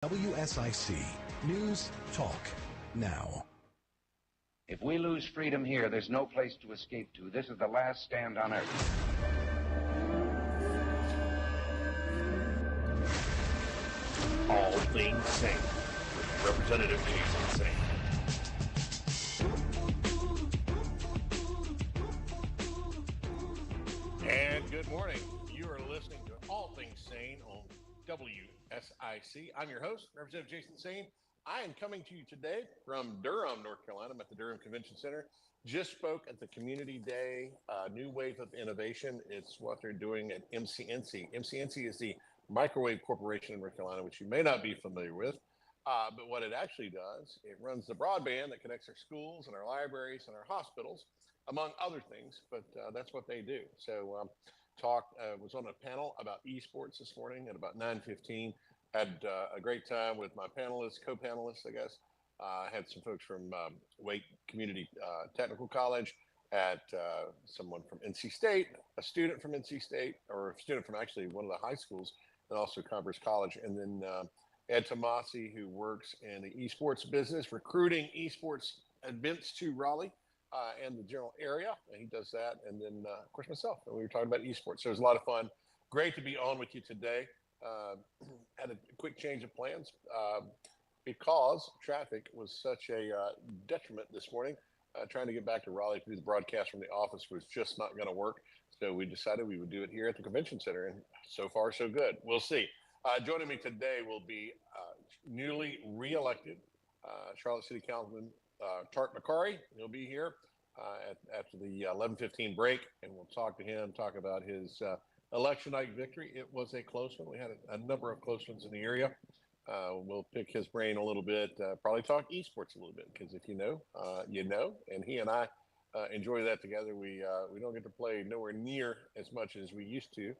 WSIC News Talk Now. If we lose freedom here, there's no place to escape to. This is the last stand on earth. All Things Saine with Representative Saine. And good morning. You are listening to All Things Saine on WSIC. I'm your host, Representative Saine. I am coming to you today from Durham, North Carolina. I'm at the Durham Convention Center. Just spoke at the Community Day, New Wave of Innovation. It's what they're doing at MCNC. MCNC is the Microwave Corporation in North Carolina, which you may not be familiar with. But what it actually does, it runs the broadband that connects our schools and our libraries and our hospitals, among other things. But that's what they do. So was on a panel about esports this morning at about 9:15. Had a great time with my panelists, co-panelists, I guess. Had some folks from Wake Community Technical College, had someone from NC State, a student from NC State, or a student from actually one of the high schools, and also Converse College. And then Ed Tomasi, who works in the esports business, recruiting esports events to Raleigh and the general area. And he does that. And then, of course, myself. And we were talking about esports. So it was a lot of fun. Great to be on with you today. Had a quick change of plans because traffic was such a detriment this morning. Trying to get back to Raleigh to do the broadcast from the office was just not going to work. So we decided we would do it here at the Convention Center. And so far, so good. We'll see. Joining me today will be newly reelected Charlotte City Councilman Tariq Bokhari. He'll be here after the 11:15 break, and we'll talk to him, talk about his election night victory. It was a close one. We had a number of close ones in the area. We'll pick his brain a little bit, probably talk esports a little bit, because if you know, you know. And he and I enjoy that together. We don't get to play nowhere near as much as we used to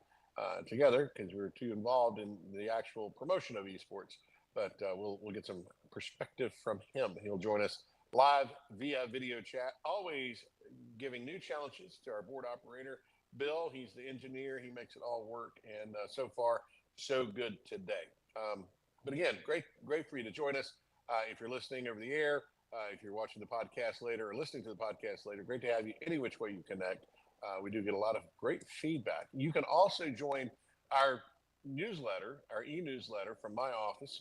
together because we're too involved in the actual promotion of esports. But we'll get some perspective from him. He'll join us live via video chat, always giving new challenges to our board operator, Bill. He's the engineer. He makes it all work. And so far, so good today. But again, great for you to join us. If you're listening over the air, if you're watching the podcast later or listening to the podcast later, great to have you any which way you connect. We do get a lot of great feedback. You can also join our newsletter, our e-newsletter from my office,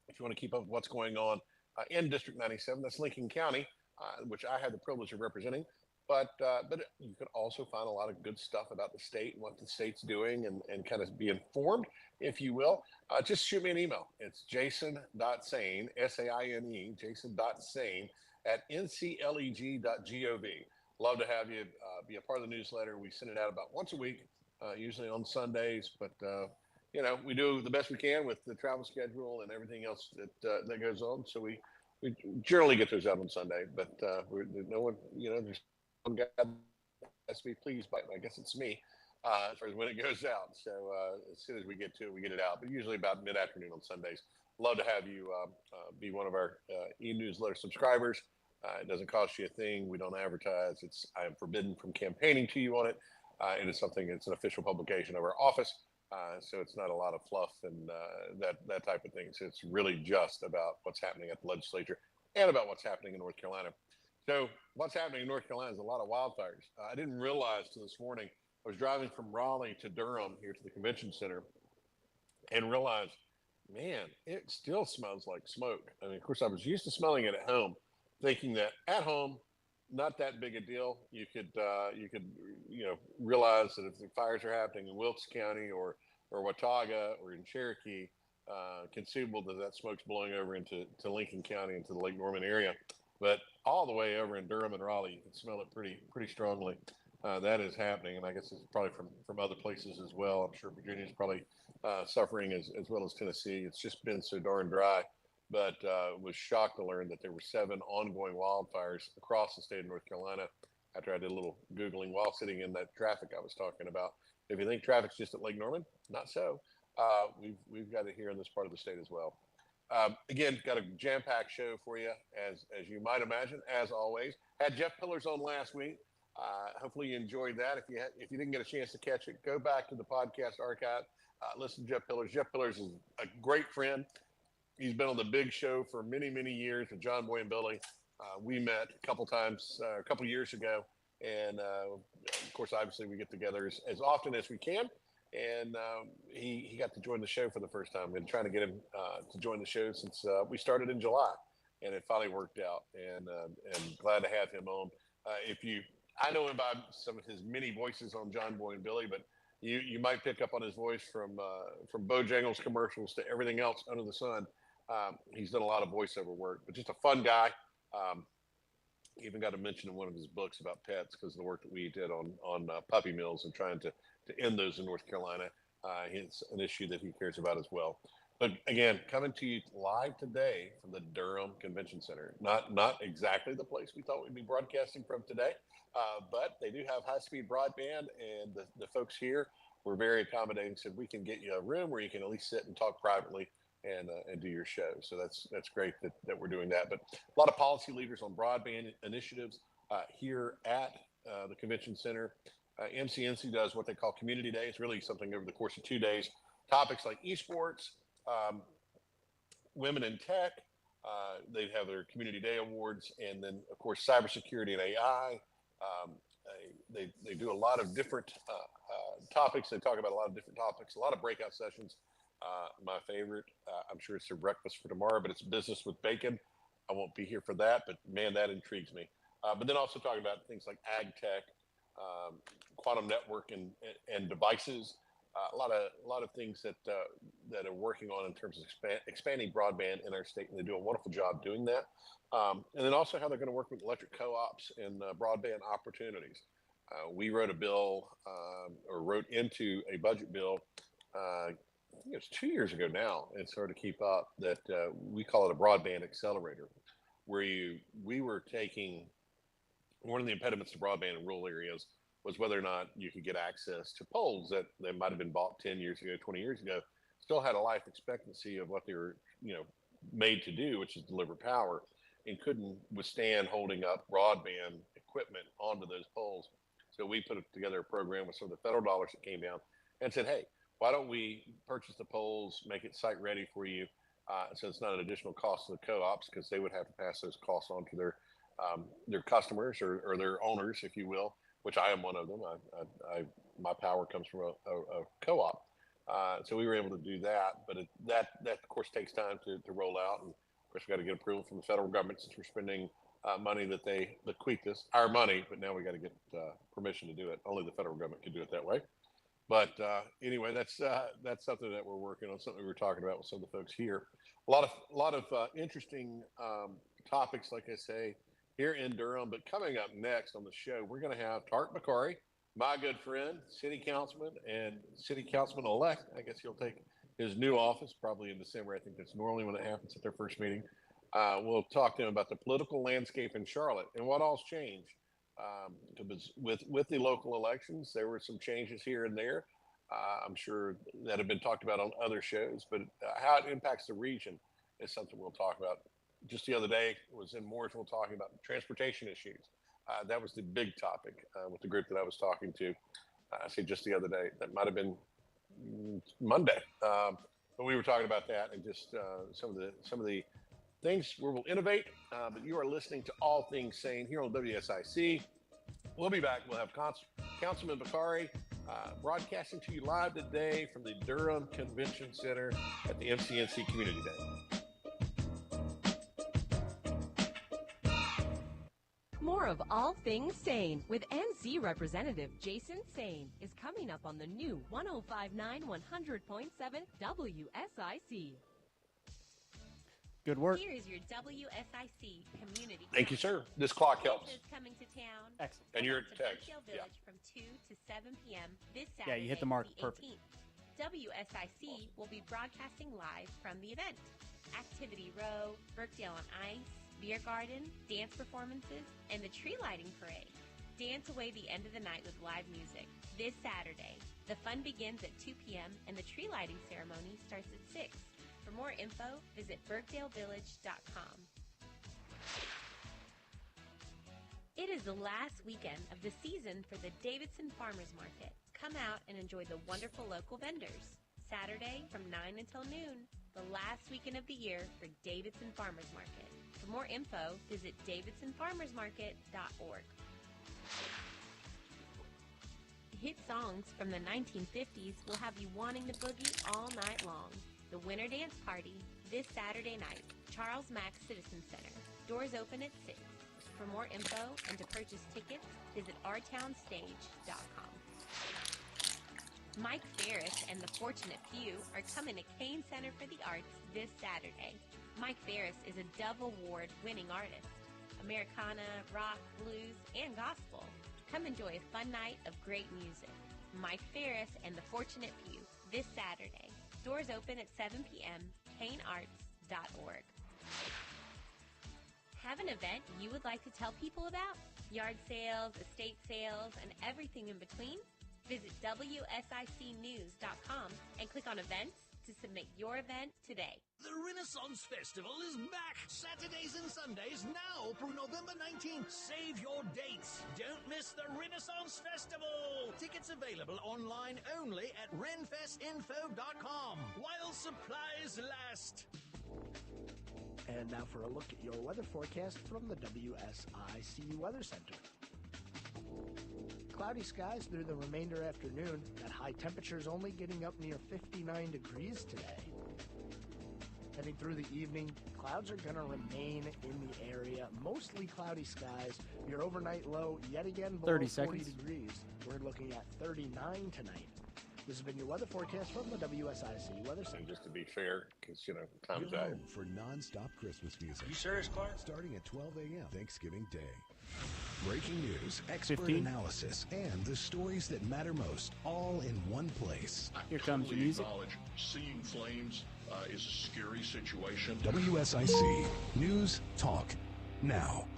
if you want to keep up with what's going on in District 97. That's Lincoln County, which I had the privilege of representing. But you can also find a lot of good stuff about the state and what the state's doing and kind of be informed, if you will. Just shoot me an email. It's jason.saine, S-A-I-N-E, jason.saine @ncleg.gov. Love to have you be a part of the newsletter. We send it out about once a week, usually on Sundays. But, we do the best we can with the travel schedule and everything else that goes on. So we generally get those out on Sunday. But no one, there's one guy has to be pleased by it. I guess it's me as far as when it goes out. So as soon as we get to it, we get it out. But usually about mid-afternoon on Sundays. Love to have you be one of our e-newsletter subscribers. It doesn't cost you a thing. We don't advertise. I am forbidden from campaigning to you on it. It is something. It's an official publication of our office, so it's not a lot of fluff and that type of thing. So it's really just about what's happening at the legislature and about what's happening in North Carolina. So what's happening in North Carolina is a lot of wildfires. I didn't realize till this morning. I was driving from Raleigh to Durham here to the Convention Center and realized, man, it still smells like smoke. I mean, of course, I was used to smelling it at home, thinking that at home, not that big a deal. You could realize that if the fires are happening in Wilkes County or Watauga or in Cherokee, conceivable that smoke's blowing over into Lincoln County, into the Lake Norman area. But all the way over in Durham and Raleigh, you can smell it pretty strongly. That is happening, and I guess it's probably from other places as well. I'm sure Virginia's probably suffering as well as Tennessee. It's just been so darn dry. But was shocked to learn that there were 7 ongoing wildfires across the state of North Carolina after I did a little Googling while sitting in that traffic I was talking about. If you think traffic's just at Lake Norman, not so. We've got it here in this part of the state as well. Again, got a jam-packed show for you, as you might imagine, as always. Had Jeff Pillars on last week. Hopefully you enjoyed that. If you didn't get a chance to catch it, go back to the podcast archive. Listen to Jeff Pillars. Jeff Pillars is a great friend. He's been on the big show for many, many years with John Boy and Billy. We met a couple times, a couple years ago. And of course, obviously, we get together as often as we can. And he got to join the show for the first time. We've been trying to get him to join the show since we started in July. And it finally worked out. And glad to have him on. I know him by some of his many voices on John Boy and Billy, but you might pick up on his voice from Bojangles commercials to everything else under the sun. He's done a lot of voiceover work, but just a fun guy. He even got to mention in one of his books about pets because of the work that we did on puppy mills and trying to end those in North Carolina. It's an issue that he cares about as well. But again, coming to you live today from the Durham Convention Center. Not exactly the place we thought we'd be broadcasting from today, but they do have high-speed broadband, and the folks here were very accommodating. Said we can get you a room where you can at least sit and talk privately and do your show. So that's great that we're doing that. But a lot of policy leaders on broadband initiatives here at the convention center. MCNC does what they call Community Day. It's really something over the course of 2 days. Topics like esports, women in tech. They have their Community Day awards, and then of course cybersecurity and AI. They do a lot of different topics. They talk about a lot of different topics. A lot of breakout sessions. My favorite, I'm sure it's a breakfast for tomorrow, but it's business with bacon. I won't be here for that, but man, that intrigues me. But then also talking about things like ag tech, quantum network and devices. A lot of things that are working on in terms of expanding broadband in our state, and they do a wonderful job doing that. And then also how they're going to work with electric co-ops and broadband opportunities. We wrote a bill, or wrote into a budget bill, I think it was 2 years ago now, and started to keep up, that we call it a broadband accelerator, where we were taking one of the impediments to broadband in rural areas was whether or not you could get access to poles that might have been bought 10 years ago, 20 years ago, still had a life expectancy of what they were, made to do, which is deliver power, and couldn't withstand holding up broadband equipment onto those poles. So we put together a program with some of the federal dollars that came down and said, hey, why don't we purchase the poles, make it site ready for you, so it's not an additional cost to the co-ops, because they would have to pass those costs on to their customers or their owners, if you will, which I am one of them. My power comes from a co-op. So we were able to do that, but that of course takes time to roll out. And of course we got to get approval from the federal government, since we're spending money that they bequeathed us, our money, but now we got to get permission to do it. Only the federal government can do it that way. But anyway, that's something that we're working on, something we were talking about with some of the folks here. A lot of interesting topics, like I say, here in Durham. But coming up next on the show, we're going to have Tariq Bokhari, my good friend, city councilman and city councilman-elect. I guess he'll take his new office probably in December. I think that's normally when it happens at their first meeting. We'll talk to him about the political landscape in Charlotte and what all's changed. With the local elections, there were some changes here and there. I'm sure that have been talked about on other shows, but how it impacts the region is something we'll talk about. Just the other day, was in Mooresville talking about transportation issues. That was the big topic with the group that I was talking to. I say just the other day, that might have been Monday, but we were talking about that and just some of the things where we'll innovate. But you are listening to All Things Saine here on WSIC. We'll be back. We'll have Councilman Bokhari broadcasting to you live today from the Durham Convention Center at the MCNC Community Day. More of All Things Saine with NC Representative Jason Saine is coming up on the new 105.9 100.7 WSIC. Good work. Here is your WSIC community. Thank you, sir. This clock helps. Is coming to town. Excellent. And you're to text. Brookdale Village from 2 to 7 p.m. this Saturday. Yeah, you hit the mark. The Perfect. 18th. WSIC will be broadcasting live from the event. Activity Row, Brookdale on Ice, beer garden, dance performances, and the tree lighting parade. Dance away the end of the night with live music this Saturday. The fun begins at 2 p.m. and the tree lighting ceremony starts at 6. For more info, visit BrookdaleVillage.com. It is the last weekend of the season for the Davidson Farmers Market. Come out and enjoy the wonderful local vendors. Saturday from 9 until noon. the last weekend of the year for Davidson Farmers Market. For more info, visit davidsonfarmersmarket.org. Hit songs from the 1950s will have you wanting to boogie all night long. The Winter Dance Party, this Saturday night, Charles Mack Citizen Center. Doors open at 6. For more info and to purchase tickets, visit ourtownstage.com. Mike Ferris and the Fortunate Few are coming to Kane Center for the Arts this Saturday. Mike Ferris is a Dove Award-winning artist. Americana, rock, blues, and gospel. Come enjoy a fun night of great music. Mike Ferris and the Fortunate Few this Saturday. Doors open at 7 p.m. kanearts.org. Have an event you would like to tell people about? Yard sales, estate sales, and everything in between? Visit WSICnews.com and click on events to submit your event today. The Renaissance Festival is back Saturdays and Sundays now through November 19th. Save your dates. Don't miss the Renaissance Festival. Tickets available online only at renfestinfo.com while supplies last. And now for a look at your weather forecast from the WSIC Weather Center. Cloudy skies through the remainder afternoon. That high temperatures only getting up near 59 degrees today. Heading through the evening, clouds are going to remain in the area. Mostly cloudy skies. Your overnight low yet again below 40 degrees. We're looking at 39 tonight. This has been your weather forecast from the WSIC Weather Center. And just to be fair, because, time's You're out. home for non-stop Christmas music. You serious, Clark? Starting at 12 a.m. Thanksgiving Day. Breaking news, expert 15. analysis, and the stories that matter most, all in one place. Here comes your music. Acknowledge seeing flames is a scary situation. WSIC News Talk Now.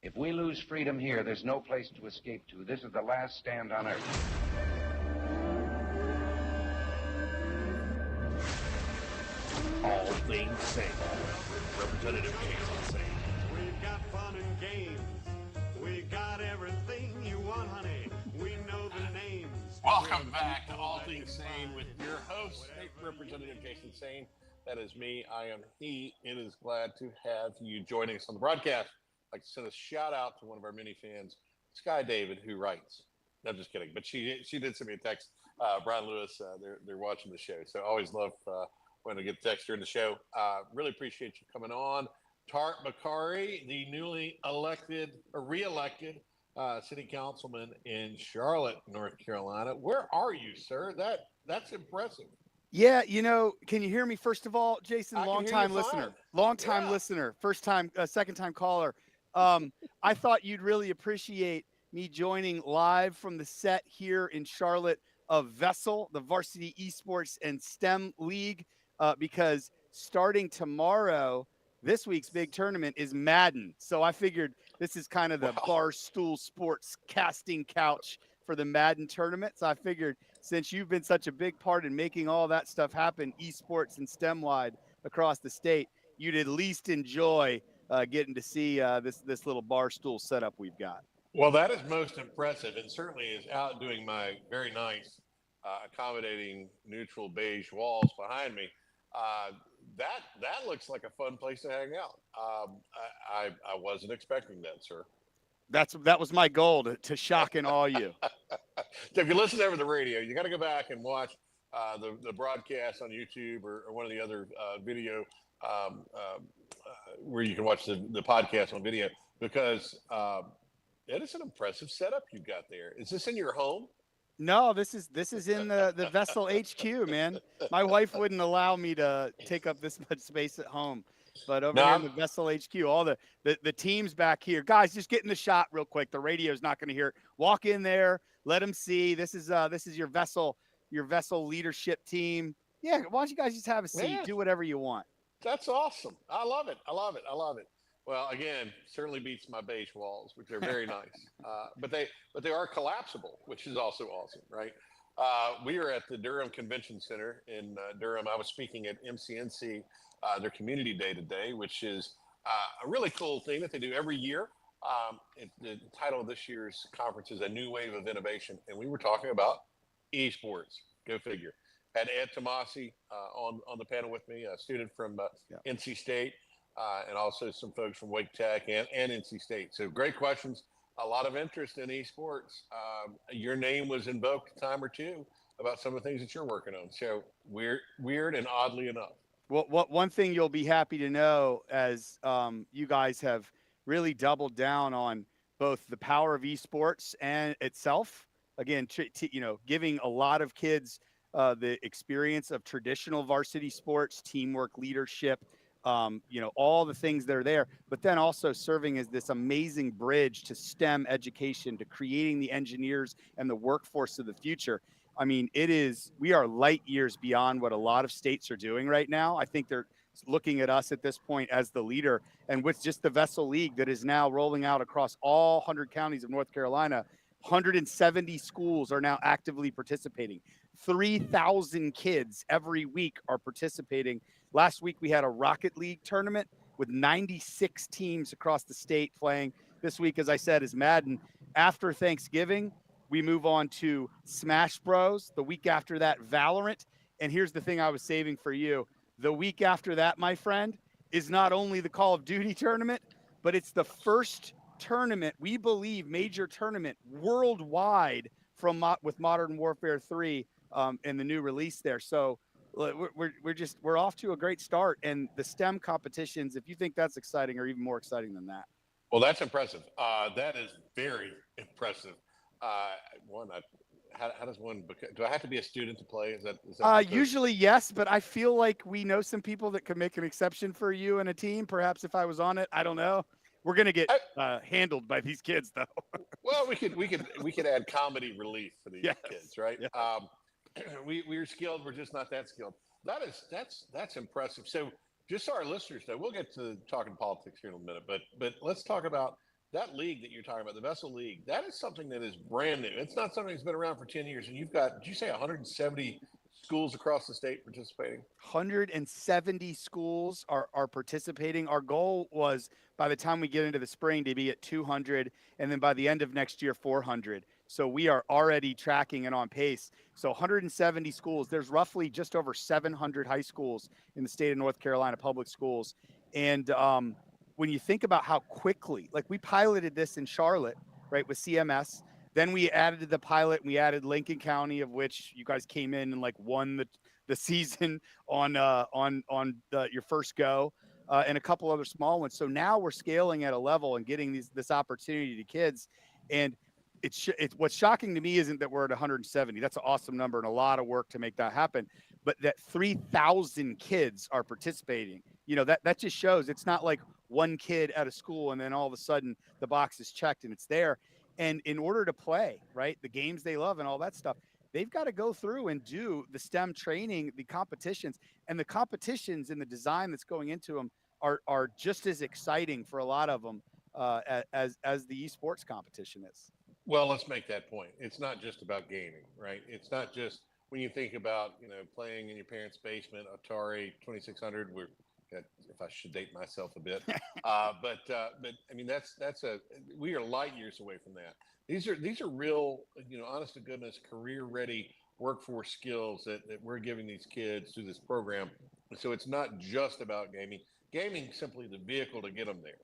If we lose freedom here, there's no place to escape to. This is the last stand on earth. All Things Saine. Representative Saine. We've got fun and games. We got everything you want, honey. We know the names. Welcome back to All Things Saine with your host, State Representative Jason Saine. That is me. I am he. It is glad to have you joining us on the broadcast. I'd like to send a shout out to one of our many fans, Sky David, who writes. No, I'm just kidding. But she did send me a text. Brian Lewis, they're watching the show. So I always love when I get a text during the show. Really appreciate you coming on. Tariq Bokhari, the newly re-elected city councilman in Charlotte, North Carolina. Where are you, sir? That's impressive. Yeah, can you hear me? First of all, Jason, long-time listener, second-time caller. I thought you'd really appreciate me joining live from the set here in Charlotte of Vessel, the Varsity Esports and STEM League, because starting tomorrow, this week's big tournament is Madden. So I figured this is kind of the Barstool Sports casting couch for the Madden tournament. So I figured since you've been such a big part in making all that stuff happen, esports and STEM-wide across the state, you'd at least enjoy getting to see this little Barstool setup we've got. Well, that is most impressive and certainly is outdoing my very nice, accommodating, neutral beige walls behind me. That looks like a fun place to hang out. I wasn't expecting that, sir. That was my goal, to shock and awe you. So if you listen over the radio, you got to go back and watch the broadcast on YouTube or one of the other video where you can watch the podcast on video, because it is an impressive setup you've got there. Is this in your home? No, this is in the Vessel HQ, man. My wife wouldn't allow me to take up this much space at home. But over here in the Vessel HQ, all the teams back here. Guys, just get in the shot real quick. The radio's not going to hear it. Walk in there, let them see. This is your Vessel leadership team. Yeah, why don't you guys just have a seat? Do whatever you want. That's awesome. I love it. Well, again, certainly beats my beige walls, which are very nice. But they are collapsible, which is also awesome, right? We are at the Durham Convention Center in Durham. I was speaking at MCNC, their Community Day today, which is a really cool thing that they do every year. The title of this year's conference is A New Wave of Innovation, and we were talking about esports. Go figure. Had Ed Tomasi on the panel with me, a student from NC State, and also some folks from Wake Tech and NC State. So great questions. A lot of interest in esports. Your name was invoked a time or two about some of the things that you're working on. So weird and oddly enough. Well, one thing you'll be happy to know, as you guys have really doubled down on both the power of esports and itself. Again, giving a lot of kids the experience of traditional varsity sports, teamwork, leadership, all the things that are there, but then also serving as this amazing bridge to STEM education, to creating the engineers and the workforce of the future. I mean, we are light years beyond what a lot of states are doing right now. I think they're looking at us at this point as the leader, and with just the Vessel League that is now rolling out across all 100 counties of North Carolina, 170 schools are now actively participating. 3,000 kids every week are participating. Last week, we had a Rocket League tournament with 96 teams across the state playing. This week, as I said, is Madden. After Thanksgiving, we move on to Smash Bros. The week after that, Valorant. And here's the thing I was saving for you. The week after that, my friend, is not only the Call of Duty tournament, but it's the first tournament, we believe, major tournament worldwide with Modern Warfare 3 and the new release there. So we're off to a great start. And the STEM competitions, if you think that's exciting, are even more exciting than that. Well, that's impressive. That is very impressive. How does one? Do I have to be a student to play? Is that usually yes, but I feel like we know some people that could make an exception for you and a team. Perhaps if I was on it, I don't know. We're gonna get handled by these kids, though. Well, we could add comedy relief for these kids, right? Yeah. We're skilled. We're just not that skilled. That's impressive. So just so our listeners know, we'll get to talking politics here in a minute, but let's talk about that league that you're talking about, the Vessel League. That is something that is brand new. It's not something that's been around for 10 years. And you've got, did you say 170 schools across the state participating? 170 schools are participating. Our goal was, by the time we get into the spring, to be at 200, and then by the end of next year, 400. So we are already tracking and on pace. So 170 schools. There's roughly just over 700 high schools in the state of North Carolina, public schools. And when you think about how quickly, like we piloted this in Charlotte, right, with CMS. Then we added to the pilot, and we added Lincoln County, of which you guys came in and like won the season on your first go, and a couple other small ones. So now we're scaling at a level and getting this opportunity to kids. And it's what's shocking to me isn't that we're at 170. That's an awesome number and a lot of work to make that happen. But that 3,000 kids are participating. That just shows it's not like one kid at a school and then all of a sudden the box is checked and it's there. And in order to play, right, the games they love and all that stuff, they've got to go through and do the STEM training, the competitions, and the competitions and the design that's going into them are just as exciting for a lot of them as the esports competition is. Well, let's make that point. It's not just about gaming, right? It's not just when you think about, playing in your parents' basement, Atari 2600, if I should date myself a bit, but I mean, we are light years away from that. These are real, honest to goodness, career ready workforce skills that we're giving these kids through this program. So it's not just about gaming. Gaming is simply the vehicle to get them there.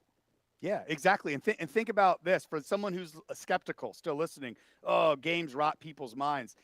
Yeah, exactly. And think about this for someone who's skeptical, still listening. Oh, games rot people's minds.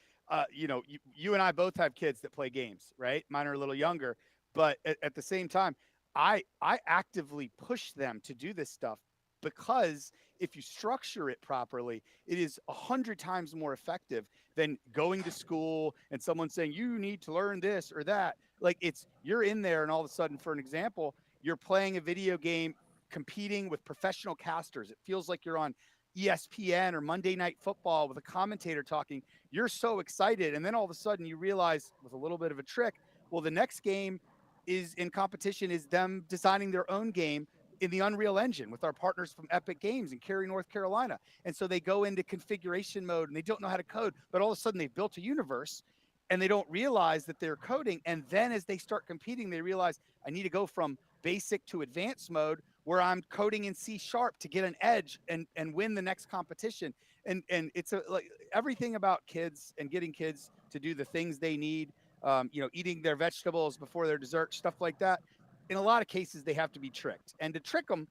You and I both have kids that play games, right? Mine are a little younger, but at the same time, I actively push them to do this stuff because if you structure it properly, it is 100 times more effective than going to school and someone saying, you need to learn this or that. Like you're in there and all of a sudden, for an example, you're playing a video game, competing with professional casters. It feels like you're on ESPN or Monday Night Football with a commentator talking. You're so excited. And then all of a sudden you realize with a little bit of a trick, well, the next game is in competition is them designing their own game in the Unreal Engine with our partners from Epic Games in Cary, North Carolina. And so they go into configuration mode and they don't know how to code, but all of a sudden they've built a universe and they don't realize that they're coding. And then as they start competing, they realize I need to go from basic to advanced mode where I'm coding in C# to get an edge and win the next competition. And it's like everything about kids and getting kids to do the things they need eating their vegetables before their dessert, stuff like that. In a lot of cases, they have to be tricked. And to trick them,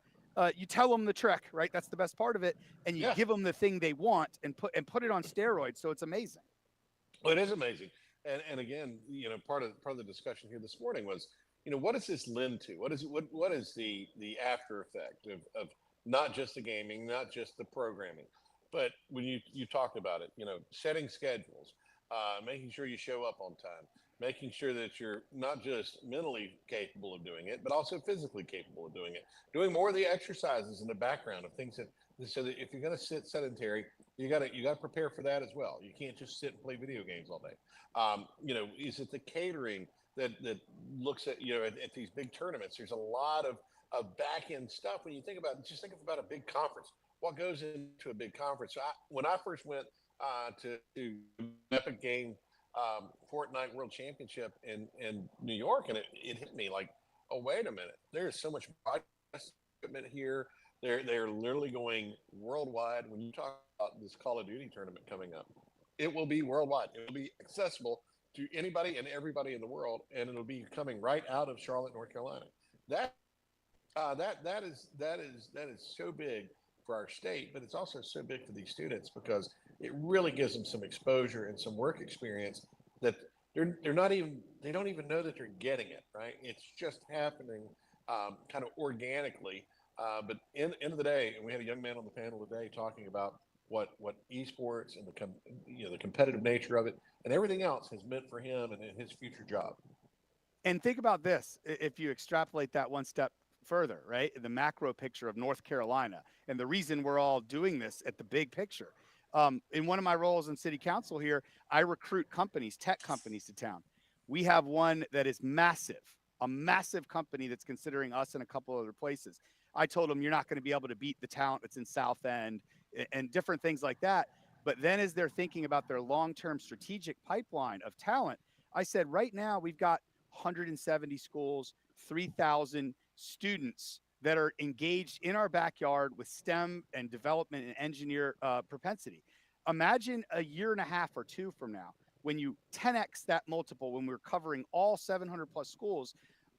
you tell them the trick, right? That's the best part of it. And you give them the thing they want and put it on steroids. So it's amazing. Well, it is amazing. And again, part of the discussion here this morning was, what does this lend to? What is the after effect of not just the gaming, not just the programming, but when you talked about it, setting schedules, making sure you show up on time, making sure that you're not just mentally capable of doing it, but also physically capable of doing it, doing more of the exercises in the background of things so that if you're going to sit sedentary, you got to prepare for that as well. You can't just sit and play video games all day. Is it the catering that looks at at these big tournaments? There's a lot of back end stuff when you think about a big conference. What goes into a big conference? So when I first went to Epic Game Fortnite World Championship in New York, and it hit me like, oh, wait a minute, there's so much broadcast equipment here. They're literally going worldwide. When you talk about this Call of Duty tournament coming up, it will be worldwide. It will be accessible to anybody and everybody in the world, and it'll be coming right out of Charlotte, North Carolina. That is so big for our state, but it's also so big for these students because it really gives them some exposure and some work experience that they don't even know that they're getting it, right? It's just happening kind of organically. But end of the day, and we had a young man on the panel today talking about what esports and the competitive nature of it and everything else has meant for him and his future job. And think about this: if you extrapolate that one step further, right? The macro picture of North Carolina, and the reason we're all doing this at the big picture. In one of my roles in city council here, I recruit companies, tech companies to town. We have one that is massive, a massive company that's considering us and a couple other places. I told them, you're not going to be able to beat the talent that's in South End and different things like that. But then as they're thinking about their long-term strategic pipeline of talent, I said, right now we've got 170 schools, 3,000 students that are engaged in our backyard with STEM and development and engineer propensity. Imagine a year and a half or two from now, when you 10x that multiple, when we're covering all 700 plus schools,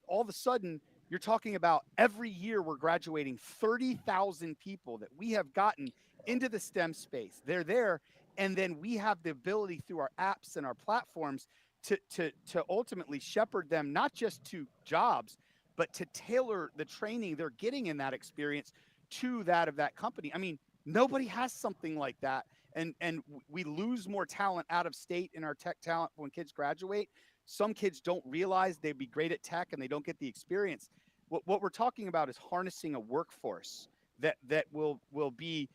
all of a sudden you're talking about every year we're graduating 30,000 people that we have gotten into the STEM space. They're there. And then we have the ability through our apps and our platforms to ultimately shepherd them, not just to jobs, but to tailor the training they're getting in that experience to that of that company. I mean, nobody has something like that. And we lose more talent out of state in our tech talent when kids graduate. Some kids don't realize they'd be great at tech and they don't get the experience. What we're talking about is harnessing a workforce that will be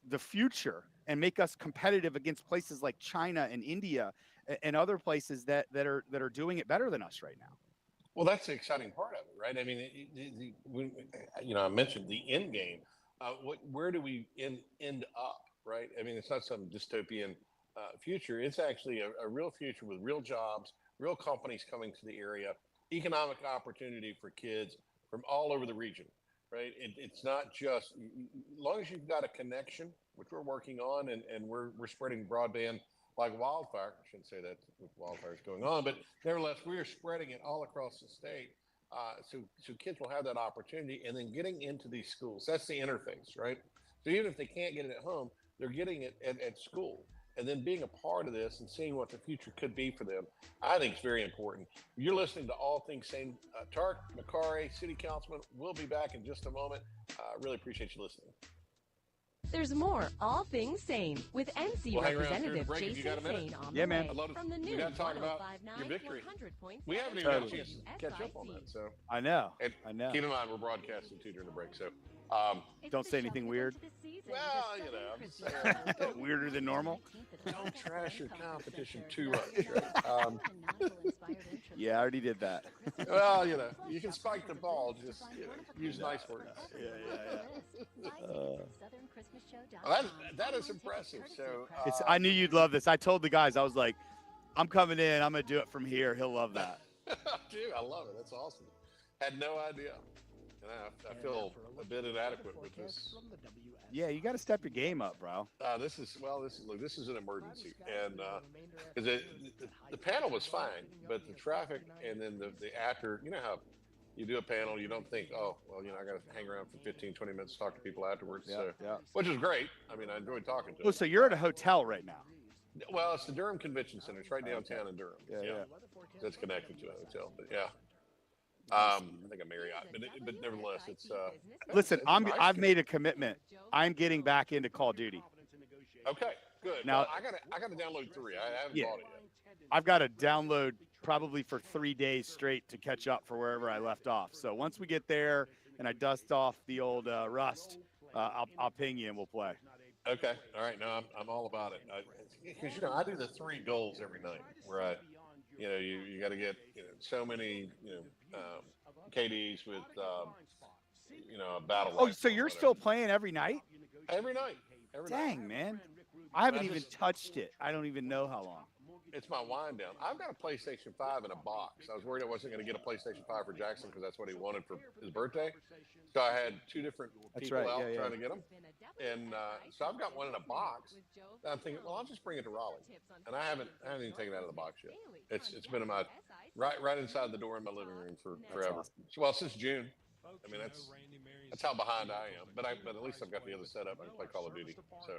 the future and make us competitive against places like China and India and other places that are doing it better than us right now. Well, that's the exciting part of it, right? I mean, I mentioned the end game. Where do we end up, right? I mean, it's not some dystopian future. It's actually a real future with real jobs, real companies coming to the area, economic opportunity for kids from all over the region, right? It's not just, as long as you've got a connection, which we're working on, and we're spreading broadband like wildfire. I shouldn't say that with wildfires going on, but nevertheless, we are spreading it all across the state. So kids will have that opportunity, and then getting into these schools. That's the interface, right? So even if they can't get it at home, they're getting it at school. And then being a part of this and seeing what the future could be for them, I think is very important. You're listening to All Things Saine. Tariq, Bokhari, City Councilman, we'll be back in just a moment. Really appreciate you listening. There's more All Things Saine with NC Representative Jason Saine on the way from the new 105.9 100.7 We haven't even had a chance to catch up on that. So I know. Keep in mind, we're broadcasting too during the break. So don't say anything weird. Well, I'm just saying. Weirder than normal. Don't trash your competition too much. Right? Yeah, I already did that. Well, you can spike the ball. Just use nice words. Yeah. That is impressive. So I knew you'd love this. I told the guys, I was like, I'm coming in. I'm going to do it from here. He'll love that. Dude, I love it. That's awesome. Had no idea. And I feel a bit inadequate with this. Yeah, you got to step your game up, bro. This is an emergency, and because the panel was fine, but the traffic and then the after, you know how you do a panel, you don't think, oh, well, I got to hang around for 15, 20 minutes to talk to people afterwards. Which is great. I mean, I enjoyed talking to them. Oh, so you're at a hotel right now? Well, it's the Durham Convention Center. It's right downtown in Durham. Yeah. That's connected to a hotel, but yeah. I think a Marriott, but nevertheless, it's. Listen, nice. I've made a commitment. I'm getting back into Call of Duty. Okay, good. Now, well, I got to download 3. I haven't bought it yet. I've got to download probably for 3 days straight to catch up for wherever I left off. So once we get there and I dust off the old rust, I'll ping you and we'll play. Okay. All right. No, I'm all about it. Because I do the 3 goals every night where you got to get so many KDs with a battle. Oh, so you're still playing every night? Every night. Dang, man. I haven't even touched it. I don't even know how long. It's my wind down. I've got a PlayStation 5 in a box. I was worried I wasn't going to get a PlayStation 5 for Jackson because that's what he wanted for his birthday. So I had 2 different people out trying to get them. And so I've got one in a box. And I'm thinking, well, I'll just bring it to Raleigh. And I haven't even taken it out of the box yet. It's been in my right inside the door in my living room for forever. Well, since June. I mean, that's how behind I am. But at least I've got the other setup. I can play Call of Duty. So.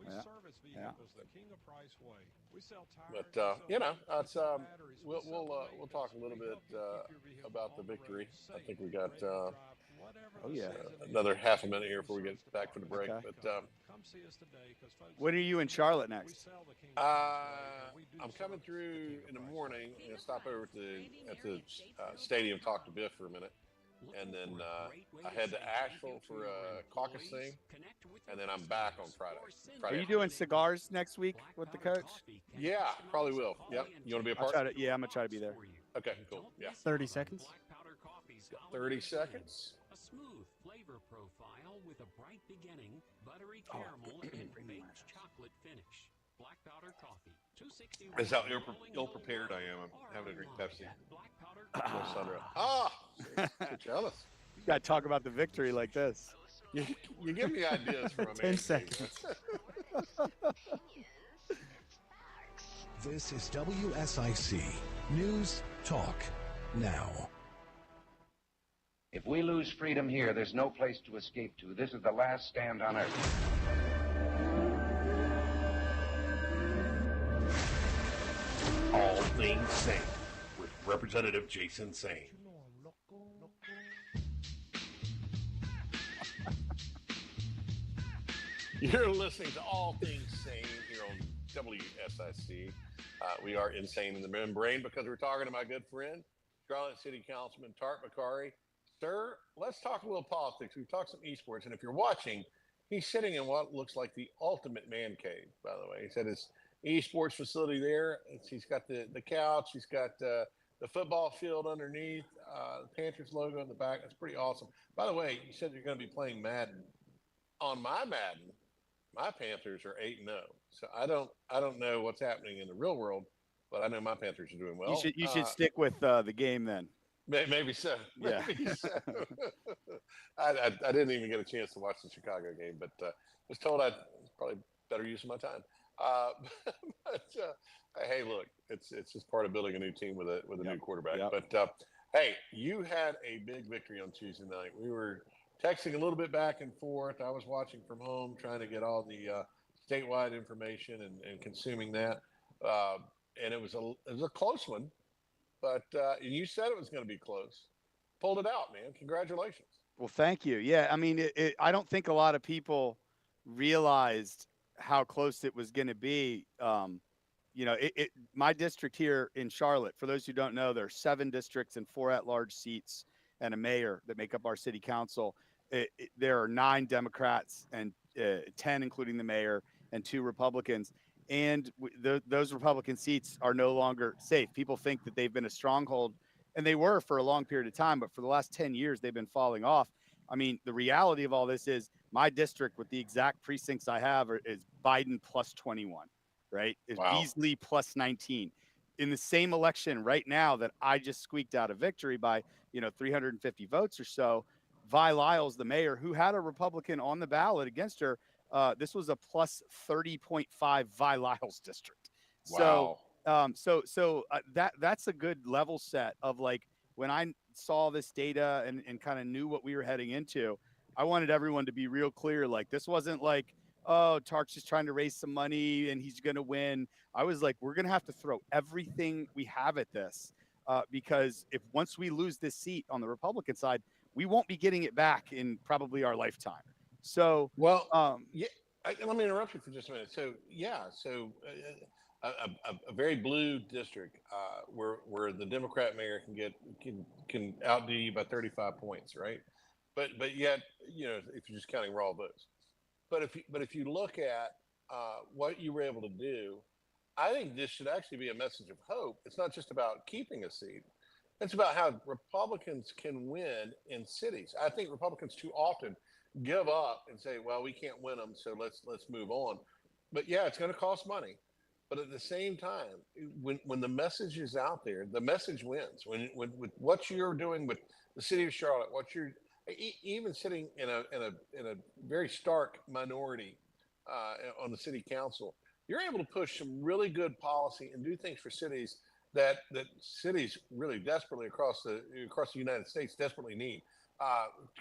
But it's we'll talk a little bit about the victory. I think we got another half a minute here before we get back from the break. Okay. But when are you in Charlotte next? I'm coming through in the morning and stop over at the stadium, talk to Biff for a minute. And then I head to Asheville for a caucus thing, and then I'm back on Friday. Are you doing cigars next week with the coach? Yeah, probably will. Yep. You want to be a part? I'm going to try to be there. Okay, cool. Yeah. 30 seconds. 30 seconds. A smooth flavor profile with a bright beginning, buttery caramel, and baked chocolate finish. Black powder coffee. That's how ill-prepared I am. I'm having to drink Pepsi. Jealous. You got to talk about the victory like this. You give me ideas for a 10 seconds. This is WSIC News Talk Now. If we lose freedom here, there's no place to escape to. This is the last stand on earth. All Things Saine with Representative Jason Saine. You're listening to All Things Saine here on WSIC. We are insane in the membrane because we're talking to my good friend, Charlotte City Councilman Tariq Bokhari. Sir, let's talk a little politics. We've talked some esports, and if you're watching, he's sitting in what looks like the ultimate man cave, by the way. He said his esports facility there. He's got the couch. He's got the football field underneath, the Panthers logo in the back. That's pretty awesome. By the way, you said you're going to be playing Madden. On my Madden, my Panthers are 8-0. So I don't know what's happening in the real world, but I know my Panthers are doing well. You should stick with the game then. Maybe so. Maybe so. I didn't even get a chance to watch the Chicago game, but was told I'd probably better use of my time. Hey, look, it's just part of building a new team with a new quarterback. Yep. But hey, you had a big victory on Tuesday night. We were texting a little bit back and forth. I was watching from home, trying to get all the statewide information and consuming that. And it was a close one, but you said it was going to be close. Pulled it out, man. Congratulations. Well, thank you. Yeah, I mean, I don't think a lot of people realized how close it was going to be. My district here in Charlotte, for those who don't know, there are 7 districts and 4 at-large seats and a mayor that make up our city council. There are 9 Democrats and 10, including the mayor, and 2 Republicans. And those Republican seats are no longer safe. People think that they've been a stronghold, and they were for a long period of time, but for the last 10 years, they've been falling off. I mean, the reality of all this is my district with the exact precincts I have is Biden plus 21, right? Is Beasley plus 19. In the same election right now that I just squeaked out a victory by, 350 votes or so, Vi Lyles, the mayor, who had a Republican on the ballot against her. This was a plus 30.5 Vi Lyles district. Wow. That's a good level set of like when I saw this data and kind of knew what we were heading into. I wanted everyone to be real clear. Like this wasn't like, oh, Tark's just trying to raise some money and he's going to win. I was like, we're going to have to throw everything we have at this because if once we lose this seat on the Republican side, we won't be getting it back in probably our lifetime. So, well, let me interrupt you for just a minute. So, a very blue district where the Democrat mayor can outdo you by 35 points, right? But yet, if you're just counting raw votes. But if you look at what you were able to do, I think this should actually be a message of hope. It's not just about keeping a seat. It's about how Republicans can win in cities. I think Republicans too often give up and say, well, we can't win them, so let's move on. But yeah, it's going to cost money. But at the same time, when the message is out there, the message wins. When with what you're doing with the city of Charlotte, what you're even sitting in a very stark minority on the city council, you're able to push some really good policy and do things for cities that cities really desperately across the United States desperately need.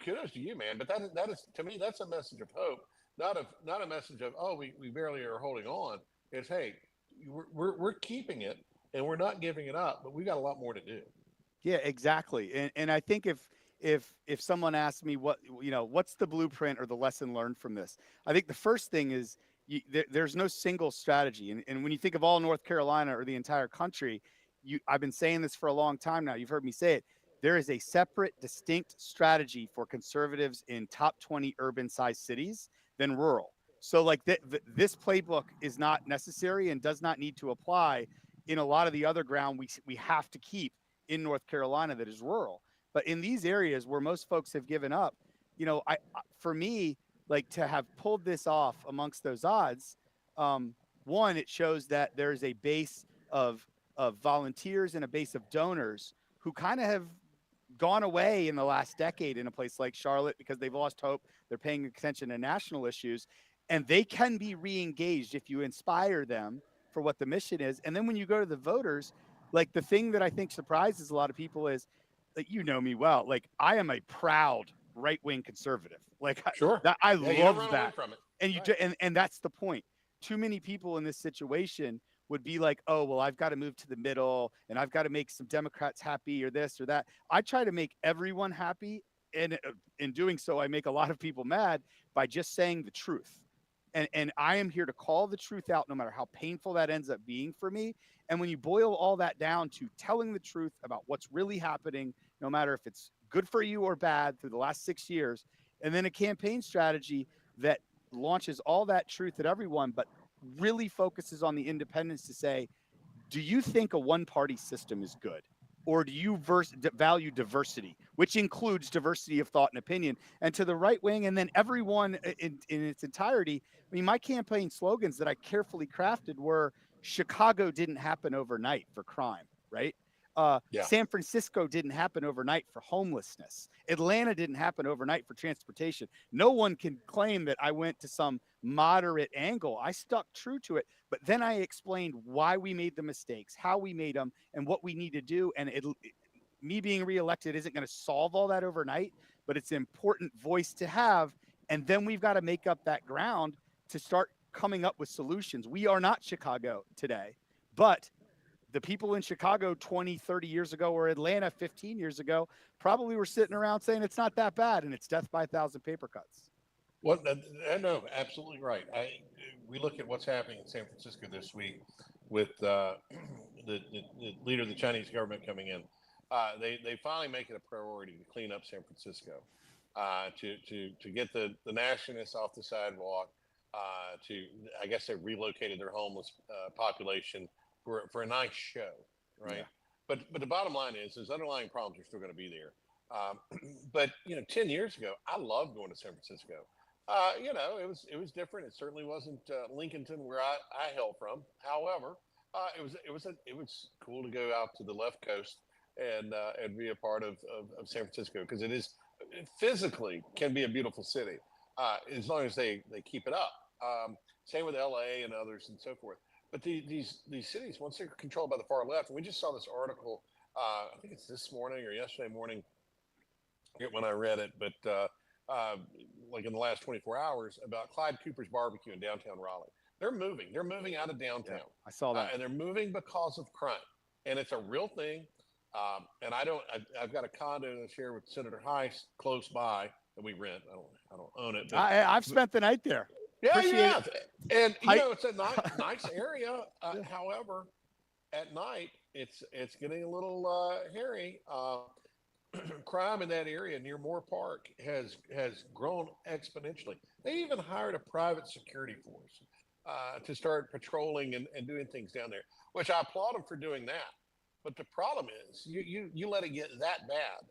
Kudos to you, man. But that is to me, that's a message of hope, not a message of, oh, we barely are holding on. It's, hey, we're keeping it and we're not giving it up, but we got a lot more to do. Yeah, exactly. And I think if someone asked me what's the blueprint or the lesson learned from this, I think the first thing is there's no single strategy. And when you think of all North Carolina or the entire country, I've been saying this for a long time now. You've heard me say it. There is a separate, distinct strategy for conservatives in top 20 urban-sized cities than rural. So like this playbook is not necessary and does not need to apply in a lot of the other ground we have to keep in North Carolina that is rural. But in these areas where most folks have given up, for me, like to have pulled this off amongst those odds, one, it shows that there's a base of volunteers and a base of donors who kind of have gone away in the last decade in a place like Charlotte because they've lost hope. They're paying attention to national issues, and they can be re-engaged if you inspire them for what the mission is. And then when you go to the voters, like the thing that I think surprises a lot of people is, like, you know me well, like I am a proud right-wing conservative. Like sure. I love that. From it. And and that's the point. Too many people in this situation would be like, oh, well, I've got to move to the middle and I've got to make some Democrats happy or this or that. I try to make everyone happy. And in doing so, I make a lot of people mad by just saying the truth. And I am here to call the truth out no matter how painful that ends up being for me. And when you boil all that down to telling the truth about what's really happening, no matter if it's good for you or bad through the last 6 years, and then a campaign strategy that launches all that truth at everyone, but really focuses on the independents to say, do you think a one-party system is good? Or do you value diversity, which includes diversity of thought and opinion? And to the right wing, and then everyone in its entirety. I mean, my campaign slogans that I carefully crafted were Chicago didn't happen overnight for crime, right? San Francisco didn't happen overnight for homelessness. Atlanta didn't happen overnight for transportation. No one can claim that I went to some moderate angle. I stuck true to it, but then I explained why we made the mistakes, how we made them, and what we need to do. And me being reelected isn't going to solve all that overnight, but it's an important voice to have. And then we've got to make up that ground to start coming up with solutions. We are not Chicago today, but the people in Chicago 20, 30 years ago or Atlanta 15 years ago probably were sitting around saying it's not that bad and it's death by 1,000 paper cuts. Well, no, absolutely right. We look at what's happening in San Francisco this week with the leader of the Chinese government coming in. They finally make it a priority to clean up San Francisco, to get the nationalists off the sidewalk. I guess they relocated their homeless population for a nice show, right? Yeah. But the bottom line is, underlying problems are still going to be there. But 10 years ago, I loved going to San Francisco. It was different. It certainly wasn't Lincolnton where I hail from. However, it was cool to go out to the left coast and be a part of San Francisco, because it is physically can be a beautiful city as long as they keep it up. Same with LA and others and so forth. But these cities, once they're controlled by the far left, and we just saw this article, I think it's this morning or yesterday morning, I forget when I read it, but like in the last 24 hours about Clyde Cooper's barbecue in downtown Raleigh. They're moving. They're moving out of downtown. Yeah, I saw that. And they're moving because of crime. And it's a real thing. And I've got a condo to share with Senator Heiss close by that we rent. I don't own it. But, I've spent the night there. Yeah, yeah. And it's a nice area. However, at night it's getting a little hairy. Crime in that area near Moore Park has grown exponentially. They even hired a private security force to start patrolling and doing things down there, which I applaud them for doing that. But the problem is you let it get that bad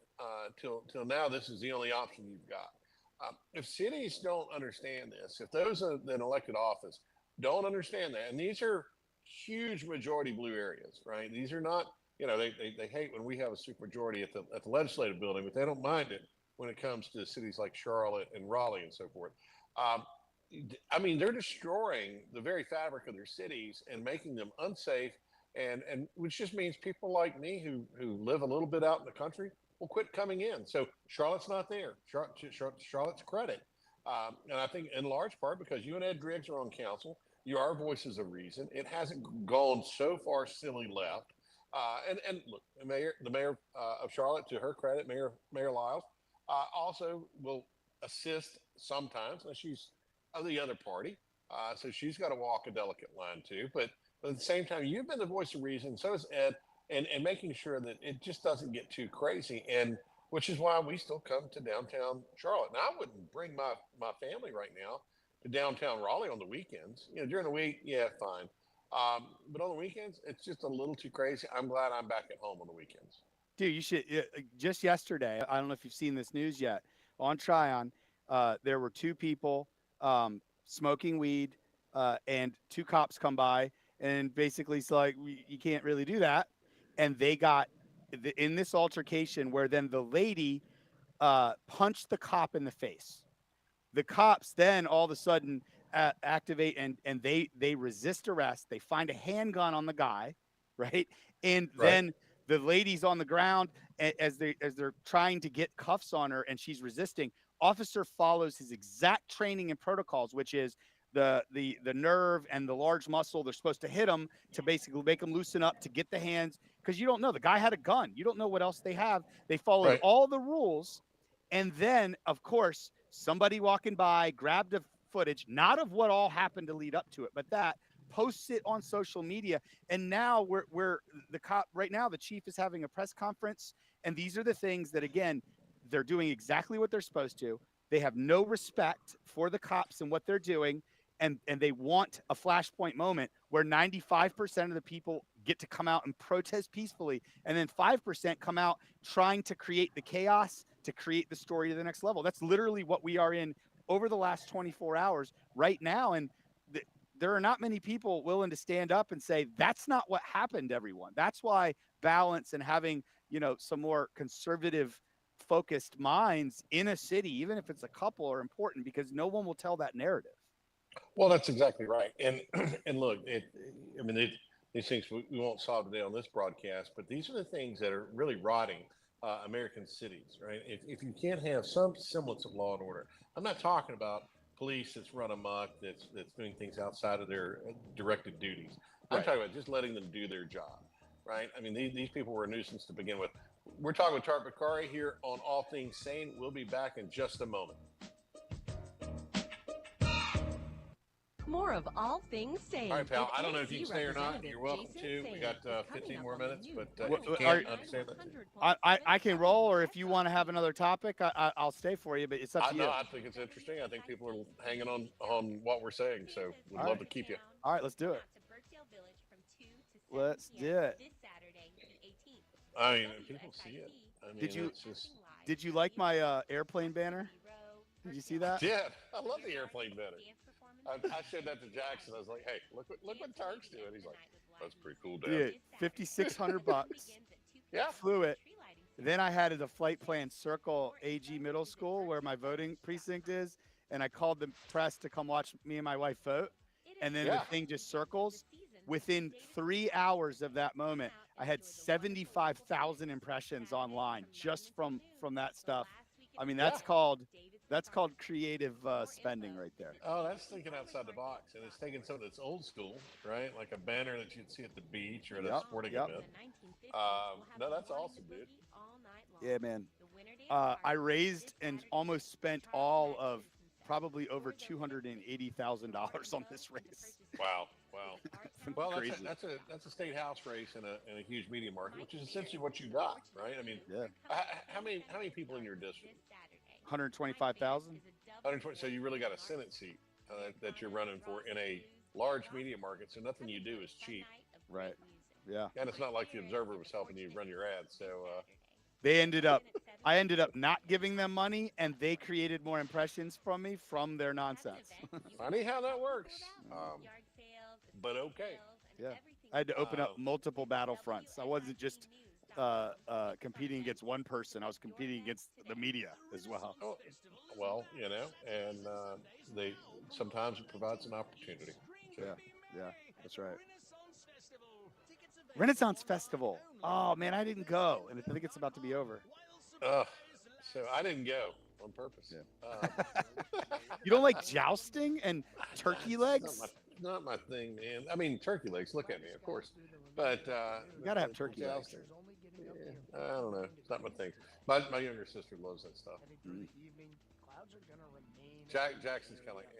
till now. This is the only option you've got. If cities don't understand this, if those in elected office don't understand that, and these are huge majority blue areas, right? These are not, they hate when we have a supermajority at the legislative building, but they don't mind it when it comes to cities like Charlotte and Raleigh and so forth. I mean, they're destroying the very fabric of their cities and making them unsafe, and which just means people like me who live a little bit out in the country will quit coming in. So Charlotte's not there. Charlotte's credit. And I think in large part because you and Ed Driggs are on council, you are voices of reason. It hasn't gone so far silly left. And look, the mayor of Charlotte, to her credit, Mayor Lyles, also will assist sometimes. Now she's of the other party, so she's got to walk a delicate line too. But at the same time, you've been the voice of reason. So is Ed. And making sure that it just doesn't get too crazy, and which is why we still come to downtown Charlotte. Now, I wouldn't bring my family right now to downtown Raleigh on the weekends. During the week, yeah, fine. But on the weekends, it's just a little too crazy. I'm glad I'm back at home on the weekends. Dude, you should. Just yesterday, I don't know if you've seen this news yet. On Tryon, there were two people smoking weed, and two cops come by, and basically it's like, you can't really do that. And they got in this altercation where then the lady punched the cop in the face. The cops then all of a sudden activate and they resist arrest. They find a handgun on the guy, right? And then the lady's on the ground as they're trying to get cuffs on her, and she's resisting. Officer follows his exact training and protocols, which is the nerve and the large muscle. They're supposed to hit them to basically make them loosen up to get the hands, because you don't know. The guy had a gun. You don't know what else they have. They followed all the rules. And then, of course, somebody walking by grabbed a footage, not of what all happened to lead up to it, but that posts it on social media. And now we're the cop right now, the chief is having a press conference. And these are the things that, again, they're doing exactly what they're supposed to. They have no respect for the cops and what they're doing. And they want a flashpoint moment where 95% of the people get to come out and protest peacefully. And then 5% come out trying to create the chaos, to create the story to the next level. That's literally what we are in over the last 24 hours right now. And there are not many people willing to stand up and say, that's not what happened, everyone. That's why balance and having, some more conservative focused minds in a city, even if it's a couple, are important, because no one will tell that narrative. Well, that's exactly right. And look, these things we won't solve today on this broadcast, but these are the things that are really rotting American cities, right? If you can't have some semblance of law and order, I'm not talking about police that's run amok, that's doing things outside of their directed duties. I'm talking about just letting them do their job, right? I mean, these people were a nuisance to begin with. We're talking with Tariq Bokhari here on All Things Saine. We'll be back in just a moment. More of All Things Saine. All right, pal. I don't know if you can stay or not. You're welcome to. We got 15 more minutes, but if you can't, understand that. I can roll, or if you want to have another topic, I'll stay for you, but it's up to you. I think it's interesting. I think people are hanging on what we're saying, so we'd love to keep you. All right, let's do it. Let's do it. I mean, people see it. I mean, did you like my airplane banner? Did you see that? Yeah, I love the airplane banner. I showed that to Jackson. I was like, "Hey, look what Tariq's doing." He's like, "That's pretty cool, Dad." Dude, $5,600. Yeah, flew it. Then I had the flight plan circle AG Middle School where my voting precinct is, and I called the press to come watch me and my wife vote, and then the thing just circles. Within 3 hours of that moment, I had 75,000 impressions online just from that stuff. I mean, that's called creative spending right there. Oh, that's thinking outside the box, and it's taking something that's old school, right? Like a banner that you'd see at the beach or at a sporting event. No, that's awesome, dude. Yeah, man. I raised and almost spent all of probably over $280,000 on this race. Wow. Well, that's a state house race in a huge media market, which is essentially what you got, right? I mean, how many people in your district? 125,000. 120. So you really got a Senate seat that you're running for in a large media market. So nothing you do is cheap, right? Yeah. And it's not like the Observer was helping you run your ads. So I ended up not giving them money, and they created more impressions from me from their nonsense. Funny how that works. But okay. Yeah. I had to open up multiple battlefronts. I wasn't just competing against one person. I was competing against the media as well. Oh, well, and they sometimes it provides an opportunity. So. Yeah, that's right. Renaissance Festival. Oh man, I didn't go, and I think it's about to be over. So I didn't go on purpose. Yeah. You don't like jousting and turkey legs? Not my thing, man. I mean, turkey legs. Look at me, of course, but you gotta have turkey legs. Yeah, I don't know. It's not my thing. My younger sister loves that stuff. Jackson's kind of like,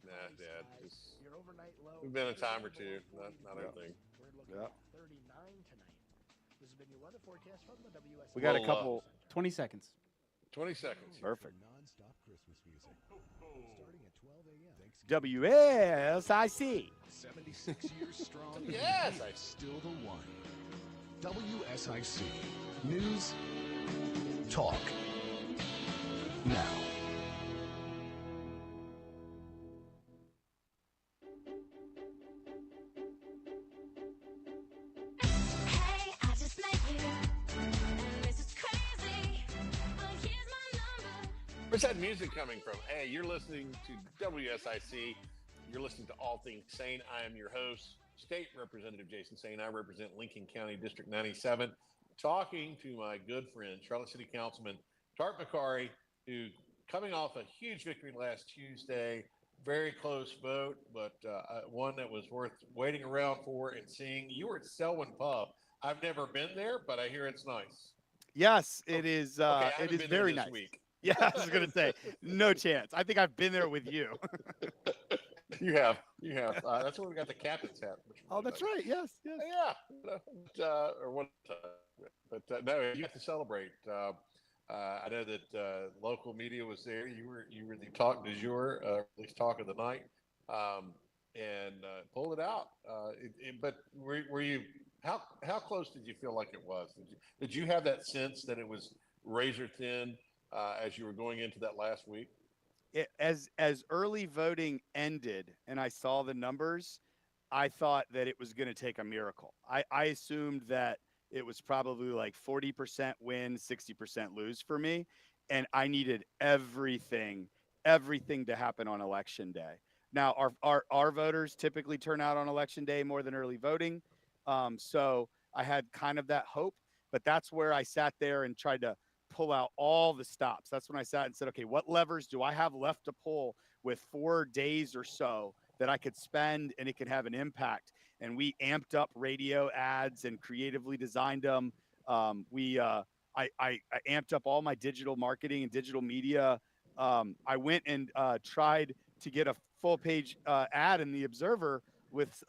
nah, Dad. We've been a time or two. Not our thing. Yeah. We got a couple. 20 seconds. 20 seconds. Perfect. Non-stop Christmas music. Starting at 12 a.m. WSIC. 76 years strong. Yes, I still the one. WSIC. News. Talk. Now. Where's that music coming from? Hey, you're listening to WSIC. You're listening to All Things Saine. I am your host, State Representative Jason Saine. I represent Lincoln County District 97. Talking to my good friend, Charlotte City Councilman Tariq Bokhari, who coming off a huge victory last Tuesday. Very close vote, but one that was worth waiting around for and seeing. You were at Selwyn Pub. I've never been there, but I hear it's nice. Yes, it is. It is very nice. Week. Yeah, I was going to say, no chance. I think I've been there with you. You have. That's where we got the captain's hat. Oh, that's right. Yes. Yeah. Or one time. But no, you have to celebrate. I know that local media was there. You were the talk du jour, at least talk of the night, and pulled it out. But were you? How close did you feel like it was? Did you have that sense that it was razor thin as you were going into that last week? As early voting ended and I saw the numbers, I thought that it was going to take a miracle. I assumed that it was probably like 40% win, 60% lose for me. And I needed everything to happen on election day. Now, our voters typically turn out on election day more than early voting. So I had kind of that hope, but that's where I sat there and tried to pull out all the stops. That's when I sat and said, okay, what levers do I have left to pull with 4 days or so that I could spend and it could have an impact? And we amped up radio ads and creatively designed them. I amped up all my digital marketing and digital media. I went and tried to get a full page ad in the Observer with,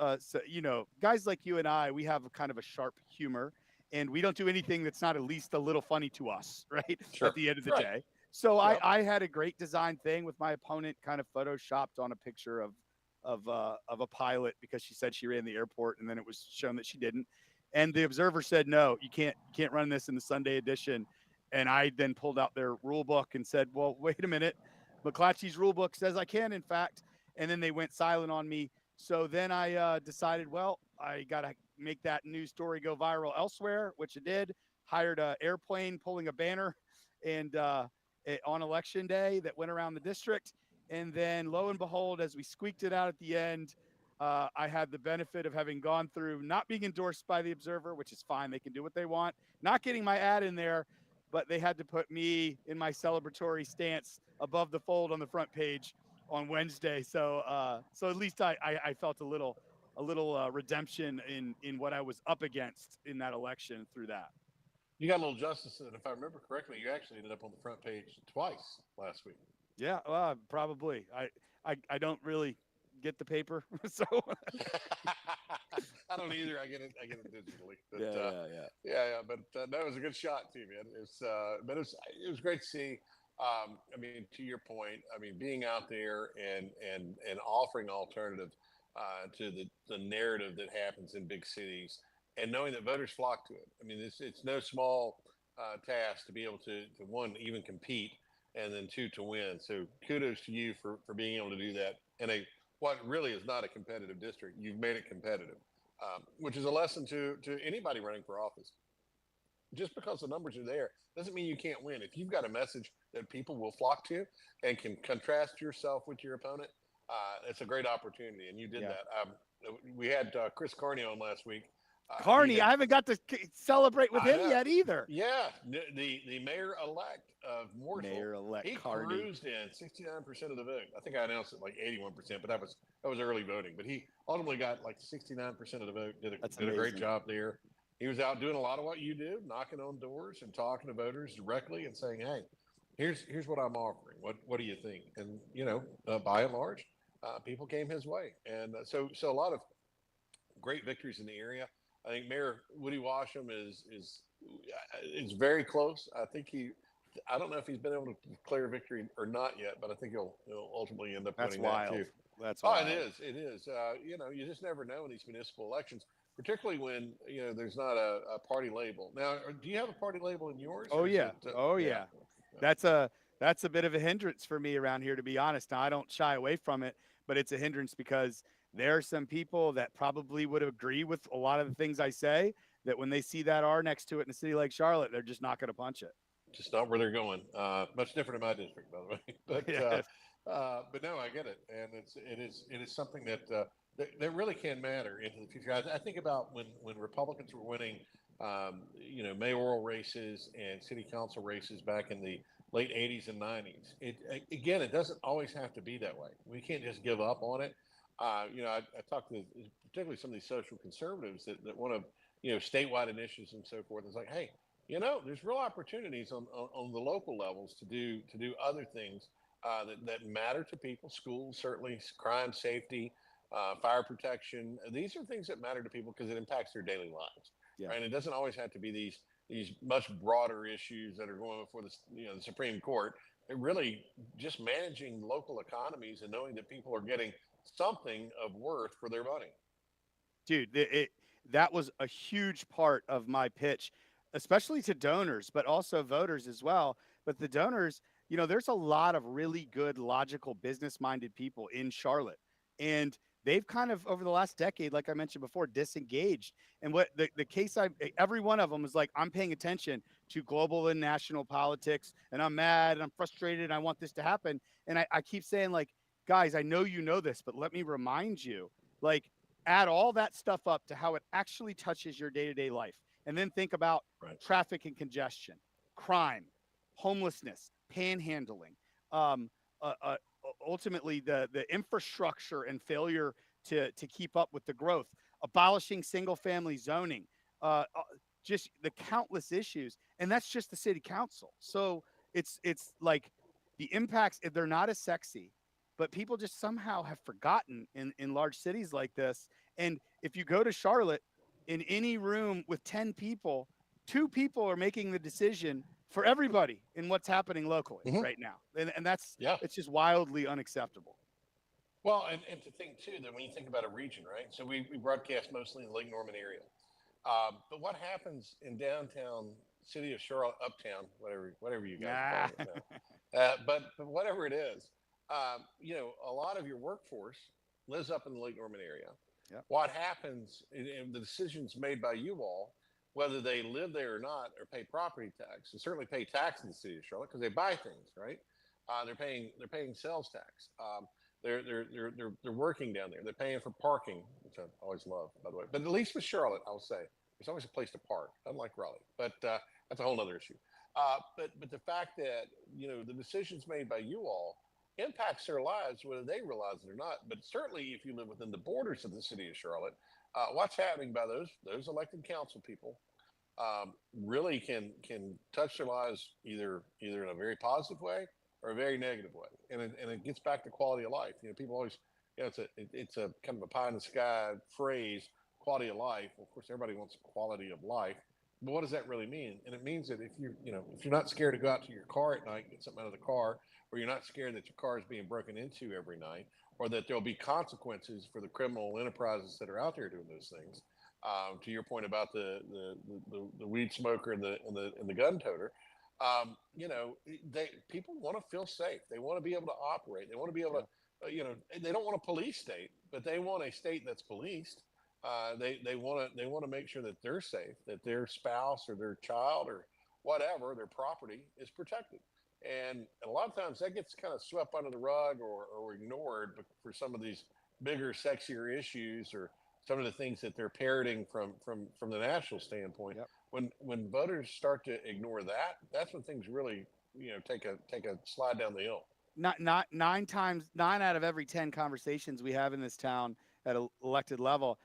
guys like you and I, we have kind of a sharp humor. And we don't do anything that's not at least a little funny to us, right? Sure. At the end of the day. So I had a great design thing with my opponent kind of photoshopped on a picture of a pilot because she said she ran the airport, and then it was shown that she didn't. And the Observer said, no, you can't run this in the Sunday edition. And I then pulled out their rule book and said, well, wait a minute. McClatchy's rule book says I can, in fact. And then they went silent on me. So then I decided, well, I got to make that news story go viral elsewhere, which it did. hired an airplane pulling a banner and on election day that went around the district. And then lo and behold, as we squeaked it out at the end, I had the benefit of having gone through not being endorsed by the Observer, which is fine. They can do what they want. Not getting my ad in there, but they had to put me in my celebratory stance above the fold on the front page on Wednesday. So at least I felt a little redemption in what I was up against in that election through that. You got a little justice, and if I remember correctly, you actually ended up on the front page twice last week. Yeah, probably. I don't really get the paper, so I don't either. I get it digitally. But, yeah. But that was a good shot too, man. But it was great to see. I mean, to your point, I mean, being out there and offering alternative to the narrative that happens in big cities, and knowing that voters flock to it. I mean, it's no small task to be able to one, even compete, and then two, to win. So kudos to you for being able to do that in what really is not a competitive district. You've made it competitive, which is a lesson to anybody running for office. Just because the numbers are there doesn't mean you can't win. If you've got a message that people will flock to and can contrast yourself with your opponent, it's a great opportunity, and you did that. We had Chris Carney on last week. Carney, I haven't got to celebrate with him yet either. Yeah, the mayor-elect of Mooresville. Mayor-elect he Carney cruised in 69% of the vote. I think I announced it like 81%, but that was early voting. But he ultimately got like 69% of the vote. Did a great job there. He was out doing a lot of what you do, knocking on doors and talking to voters directly and saying, "Hey, here's what I'm offering. What do you think?" And by and large, people came his way, and so a lot of great victories in the area. I think Mayor Woody Washam is very close. I don't know if he's been able to declare victory or not yet, but I think he'll ultimately end up winning that too. That's wild. It is. You just never know in these municipal elections, particularly when there's not a party label. Now, do you have a party label in yours? Oh yeah. Yeah. That's a bit of a hindrance for me around here, to be honest. Now, I don't shy away from it, but it's a hindrance because there are some people that probably would agree with a lot of the things I say, that when they see that R next to it in a city like Charlotte, they're just not going to punch it. Just not where they're going. Much different in my district, by the way. But no, I get it, and it is something that really can matter into the future. I think about when Republicans were winning, mayoral races and city council races back in the late 80s and 90s. It doesn't always have to be that way. We can't just give up on it. I talked to particularly some of these social conservatives that want to, statewide initiatives and so forth. It's like, hey, there's real opportunities on the local levels to do other things that matter to people. Schools, certainly, crime, safety, fire protection. These are things that matter to people because it impacts their daily lives. Yeah. Right? And it doesn't always have to be these much broader issues that are going before the Supreme Court. It really just managing local economies and knowing that people are getting something of worth for their money. Dude, that was a huge part of my pitch, especially to donors, but also voters as well. But the donors, there's a lot of really good, logical, business-minded people in Charlotte. And they've kind of, over the last decade, like I mentioned before, disengaged. And what the case, every one of them is like, I'm paying attention to global and national politics, and I'm mad, and I'm frustrated, and I want this to happen. And I keep saying, like, guys, I know you know this, but let me remind you, like, add all that stuff up to how it actually touches your day-to-day life. And then think about traffic and congestion, crime, homelessness, panhandling, ultimately the infrastructure and failure to keep up with the growth, abolishing single-family zoning, just the countless issues. And that's just the city council. So it's like the impacts, they're not as sexy, but people just somehow have forgotten in large cities like this. And if you go to Charlotte, in any room with 10 people, 2 people are making the decision for everybody in what's happening locally right now. And that's, it's just wildly unacceptable. Well, and to think too, that when you think about a region, right? So we broadcast mostly in the Lake Norman area. But what happens in downtown city of Charlotte, uptown, whatever you guys call it now. But whatever it is, a lot of your workforce lives up in the Lake Norman area. Yep. What happens in the decisions made by you all whether they live there or not, or pay property tax, and certainly pay tax in the city of Charlotte because they buy things, right? They're paying sales tax. They're working down there. They're paying for parking, which I always love, by the way. But at least with Charlotte, I'll say there's always a place to park, unlike Raleigh. But that's a whole other issue. But the fact that the decisions made by you all impacts their lives, whether they realize it or not. But certainly, if you live within the borders of the city of Charlotte, what's happening by those elected council people really can touch their lives either in a very positive way or a very negative way, and it gets back to quality of life. People always, it's a kind of a pie in the sky phrase, quality of life. Well, of course, everybody wants quality of life, but what does that really mean? And it means that if you're not scared to go out to your car at night and get something out of the car, or you're not scared that your car is being broken into every night, or that there'll be consequences for the criminal enterprises that are out there doing those things. To your point about the weed smoker and the gun toter, people want to feel safe. They want to be able to operate. They want to be able to, they don't want a police state, but they want a state that's policed. They want to make sure that they're safe, that their spouse or their child or whatever, their property is protected. And a lot of times that gets kind of swept under the rug or ignored for some of these bigger, sexier issues, or some of the things that they're parroting from the national standpoint. Yep. When voters start to ignore that, that's when things really take a slide down the hill. Not 9 out of every 10 conversations we have in this town at an elected level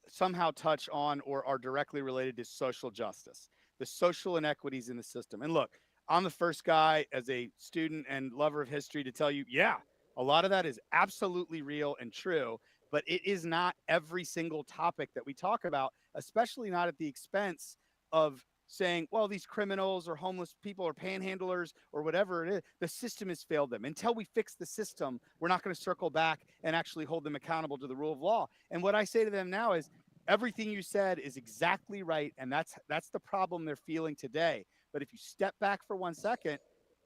somehow touch on or are directly related to social justice, the social inequities in the system. And look, I'm the first guy as a student and lover of history to tell you, yeah, a lot of that is absolutely real and true, but it is not every single topic that we talk about, especially not at the expense of saying, well, these criminals or homeless people or panhandlers or whatever it is, the system has failed them. Until we fix the system, we're not going to circle back and actually hold them accountable to the rule of law. And what I say to them now is, everything you said is exactly right, and that's the problem they're feeling today. But if you step back for 1 second,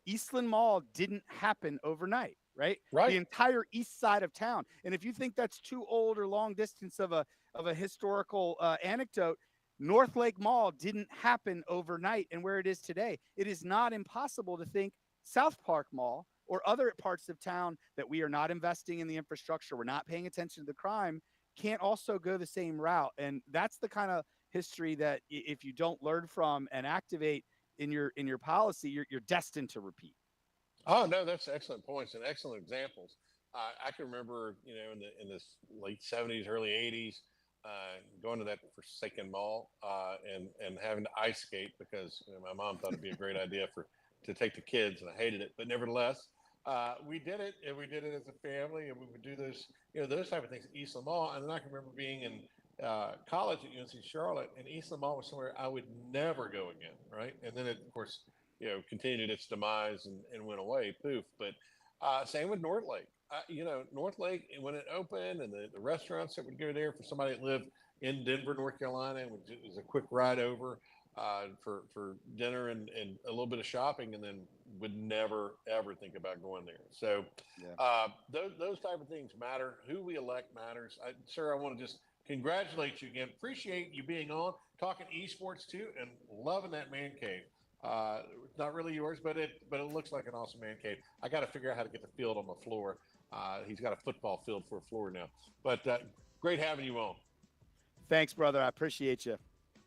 Eastland Mall didn't happen overnight, right? The entire east side of town. And if you think that's too old or long distance of a historical anecdote, North Lake Mall didn't happen overnight and where it is today. It is not impossible to think South Park Mall or other parts of town that we are not investing in the infrastructure, we're not paying attention to the crime, can't also go the same route. And that's the kind of history that if you don't learn from and activate in your policy, you're destined to repeat. Oh no, that's excellent points and excellent examples. I can remember, in the late '70s, early '80s, going to that Forsaken Mall and having to ice skate because my mom thought it'd be a great idea to take the kids, and I hated it, but nevertheless, we did it, and we did it as a family, and we would do those type of things at Eastland Mall. And then I can remember being in college at UNC Charlotte, and Eastland Mall was somewhere I would never go again, right? And then it, of course, continued its demise and went away, poof. But same with North Lake. North Lake, when it opened, and the restaurants that would go there for somebody that lived in Denver, North Carolina, and it was a quick ride over for dinner and a little bit of shopping, and then would never, ever think about going there. So those type of things matter. Who we elect matters. Sir, I want to just congratulate you again. Appreciate you being on, talking esports too, and loving that man cave. Not really yours, but it looks like an awesome man cave. I got to figure out how to get the field on the floor. He's got a football field for a floor now. But great having you on. Thanks, brother. I appreciate you.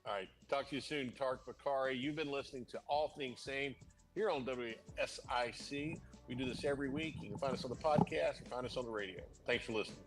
All right. Talk to you soon, Tariq Bokhari. You've been listening to All Things Saine here on WSIC. We do this every week. You can find us on the podcast and find us on the radio. Thanks for listening.